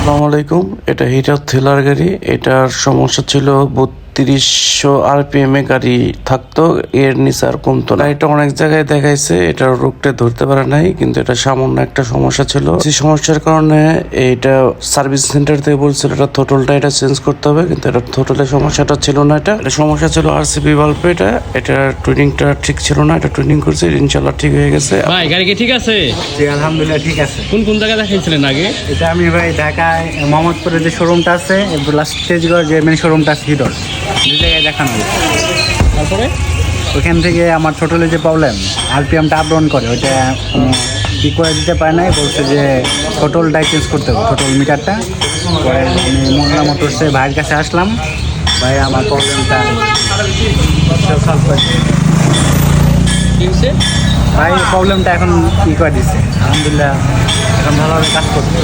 আসসালামু আলাইকুম। এটা হিটার থ্রিলার গাড়ি। এটার সমস্যা ছিল 3200 আরপিএম এ গাড়ি থাকতো, এর নিচে আর কমতো না। এটা অনেক জায়গায় দেখাইছে, এটার রোগটা ধরতে পারে নাই, কিন্তু এটা সামান্য একটা সমস্যা ছিল। সেই সমস্যার কারণে এটা সার্ভিস সেন্টার থেকে বলছিল এটা থ্রোটলটা এটা চেঞ্জ করতে হবে, কিন্তু এটা থ্রোটলের সমস্যাটা ছিল না। এটা সমস্যা ছিল আরসিবি বাল্বে। এটা টুইনিংটা ঠিক ছিল না, এটা টুইনিং করছে, ইনশাল্লাহ ঠিক হয়ে গেছে। ভাই গাড়ি কি ঠিক আছে? জি আলহামদুলিল্লাহ ঠিক আছে। কোন কোন জায়গায় দেখাইছিলেন আগে? এটা আমি ভাই ঢাকায় মোহাম্মদপুরে যে শোরুমটা আছে, লাস্ট স্টেজগড় যে মেন শোরুমটা আছে হিডর, দু জায়গায় দেখানো হয়েছে। তারপরে ওইখান থেকে আমার টোটালি যে প্রবলেম আরপিএমটা আপ ডাউন করে, ওইটা কি করে দিতে পারে নাই, বলছে যে টোটালটাই চেঞ্জ করতে হবে, টোটাল মিটারটা। পরে আমি মোল্লা মোটরসে ভাইয়ের কাছে আসলাম, ভাই আমার প্রবলেমটা সলভ করে কি হয়েছে? ভাই প্রবলেমটা এখন ই করে দিচ্ছে, আলহামদুলিল্লাহ এখন ভালোভাবে কাজ করছে।